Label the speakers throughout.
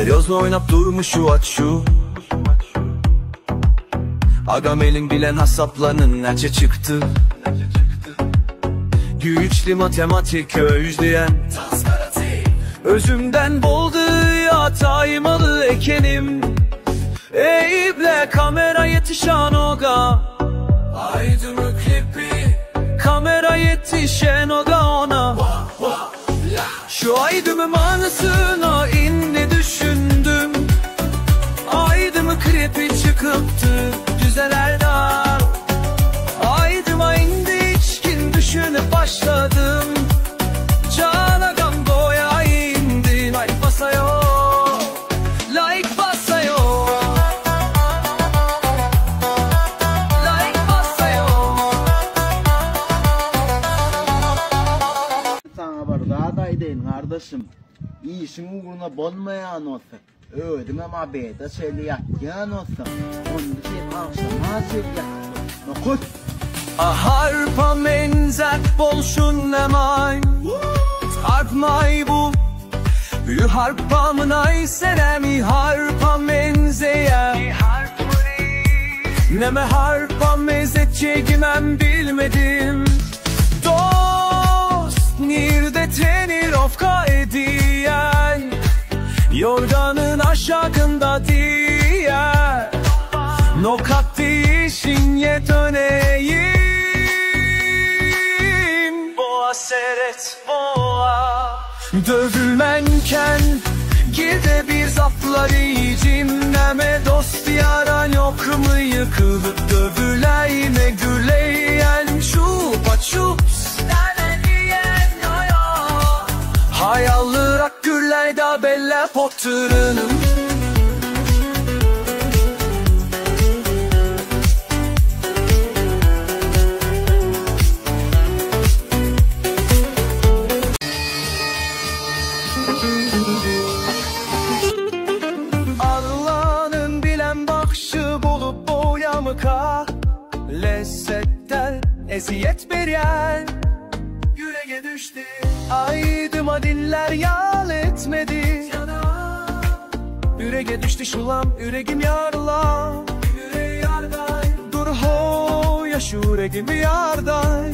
Speaker 1: Seryozla oynap durmuş şu aç şu. Agam elin bilen hesaplanın neçe çıktı. Güçlü matematik özleyen özümden boldu ataymalı ekenim. Eyüple kamera yetişen oga, aydımı klipi kamera yetişen oga ona. Şu aydımı manasına indi düşündüm. Aydımı klipi çıkıptı düzelerden. Aydıma indi içkin düşünüp başladım. Can agam boya indi like basayo, like basayo, like basayo.
Speaker 2: Sana bardağı daydayın kardeşim. İşin uğruna bozmayan olsun. Ödüm ama beyde söyleyekten olsun. Onun için akşama söyleyekten. Nokut.
Speaker 1: Harpa menzer bolşun lemay. Harpmay bu. Büyü harpamın ay seremi harpa menzeye. Neme harpa mezetçegimem bilmedim. Dost nirde tenir ofka ediyen. Yorganın aşağında diğer. Nokat değişin yet öneyim. Boğa seyret boğa. Dövülmenken gide bir zapları cimneme dost yaran yok mu yıkılıp dövüleyne güleyen şupa çups diyen ya. Hayallırak gürleyda belle potturunum. Allah'ın bilen bakışı bulup boyamıka lezzetten eziyet beriyen yüreğe düştü. Aydıma diller yal etmedi. Yüreğe düştü şulam yüreğim yarla. Yüreği yarday. Dur ho yaş yüreğimi yarday.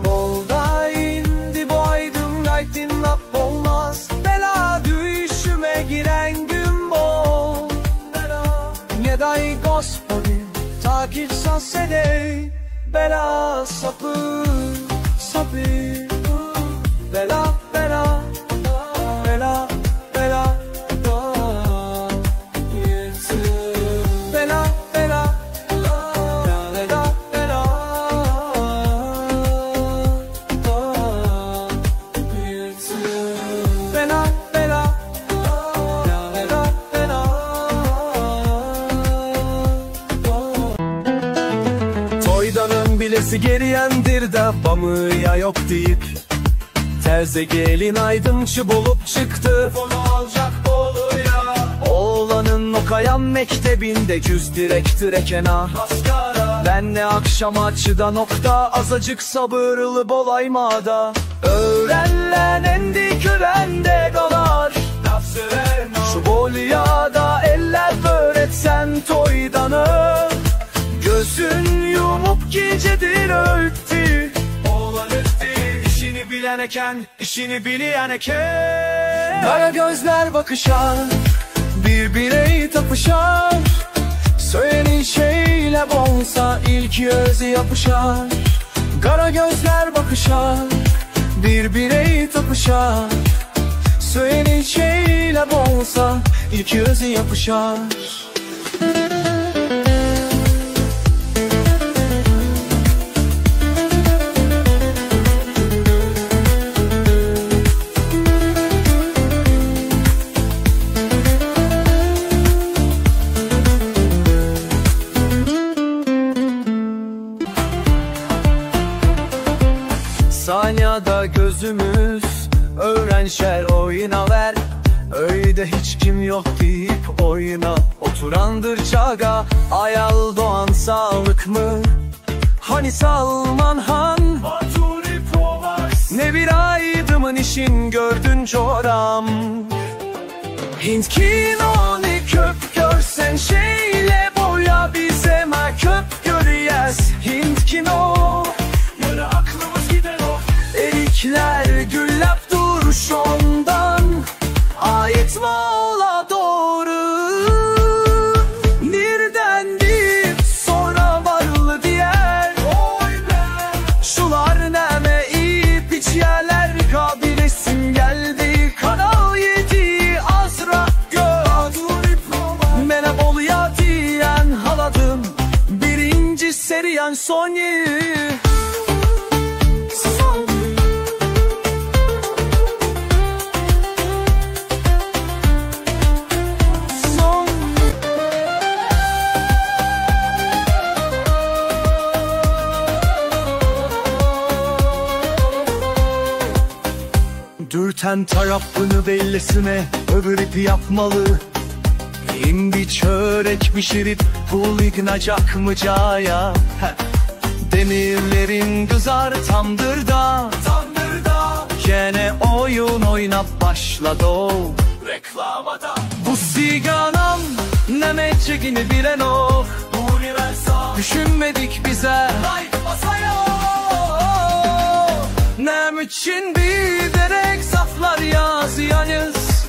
Speaker 1: Bolda indi bu aydın gaytin laf olmaz. Bela düşüme giren gün bol. Ne day gospodin takip sassede. Bela sapı sapı. Bela bela bela bela. Bela bela bela bela. Bela bela bela bela. Toydanın bilesi geriyendir de bamı ya yok deyip. Terze gelin aydınçı bulup çıktı. Onu alacak oluyor. Oğlanın o kayan mektebinde cüz direktir ekena. Ben ne akşam açıda nokta azacık sabırlı bolaymada. Öğrenlen endi kürende kalar. Şu bolyada eller öğretsen toydanı. Gözün yumup gecedir öğüttü. Oğlan öttü. İşini bilen eken, işini bilen eken. Kara gözler bakışar, birbirine tapışar. Söylediğin şeyle olsa ilk özü yapışar. Kara gözler bakışar, birbirine tapışar. Söylediğin şeyle olsa ilk özü yapışar. Sanyada gözümüz öğren şer oyuna ver. Öyle hiç kim yok deyip oyuna oturandır çaga. Ayal doğan sağlık mı? Hani Salman Han? Ne bir aydımın işin gördün çoram. Hint kinoni köp görsen şeyle boya bize ma köp görüyes. Hint kino yöne aklımız gider o. Erikler güllap duruş ondan ayet mola doğru. Nereden dip sonra varlı diğer. Oy be. Şular neme ip içyerler kabilesim geldi. Kanal 7 Azra mene oluya diyen haladım. Birinci seriyen Sony. Dürten taraf bunu bellisine öbür ipi yapmalı. Bir çörek pişirip pul yıkınacak mı caya? Demirlerin kızar tamdır da. Gene oyun oynap başladı o reklamada. Bu siganam ne mecegini bilen o. Düşünmedik bize nem için bir derek saflar yazıyanız.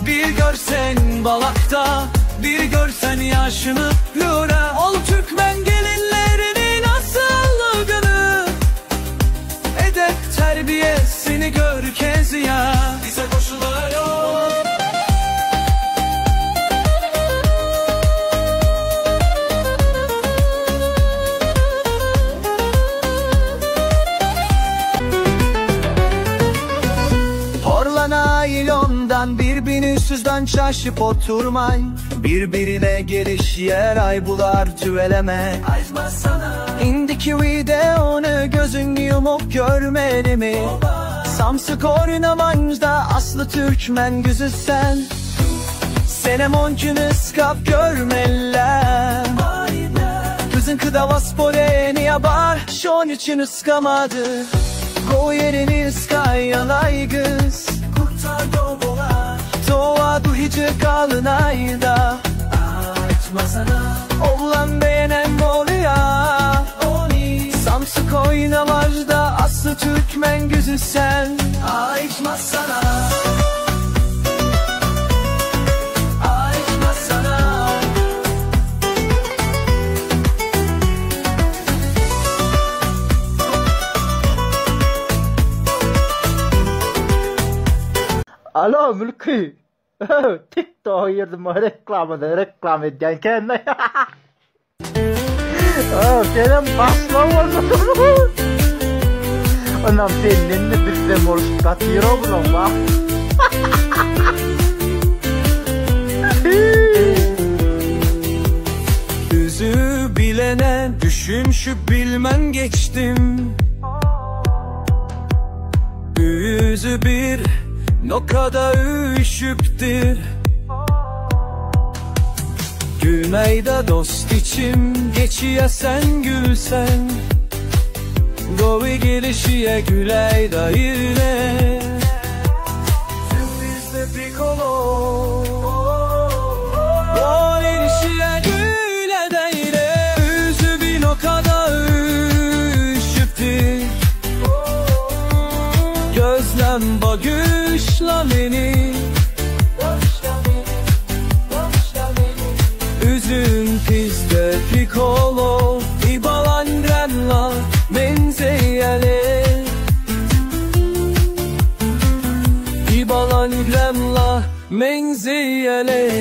Speaker 1: Bir görsen balakta, bir görsen yaşını lüre. Ol Türkmen gelinlerinin asıllığını. Edep terbiyesini gör kez ya. Bize koşuluyor. Naylondan birbirininsizden şaşıp oturmay. Birbirine geliş yer ay bular tüveleme. İndiki videonu gözün yumup görmeli mi? Samsık oynamanca aslı Türkmen güzü sen. Senem 10 gün ıskap görmeliler. Kızın kıdavas boleni yabar. Şon için ıskamadı. Go yerini ıskayan kız. Doğa duhici kalın ayda. Oğlan beğenen oluyor. Samsık oynamajda aslı Türkmen güzü sen. Ayıkmaz sana.
Speaker 2: Alo Mülkü. TikTok'a girdim reklam edeceğim kendine. Senin başlamadın. Anam seninle bir de morş katıyor oğlum bak.
Speaker 1: Üzü bilene düşünüşüp bilmen geçtim. Üzü bir noktada üşüptir. Gülmeyde dost içim geçiye sen gülsen. Govi gelişiye güleyde yine. Sürprizde bir kolo. O gelişiye güleyde yine. Üzü bir noktada üşüptir. Gözlem bagışla beni. Üzün pizde pikolo. İbalandrenla menzeyele. İbalandrenla menzeyele.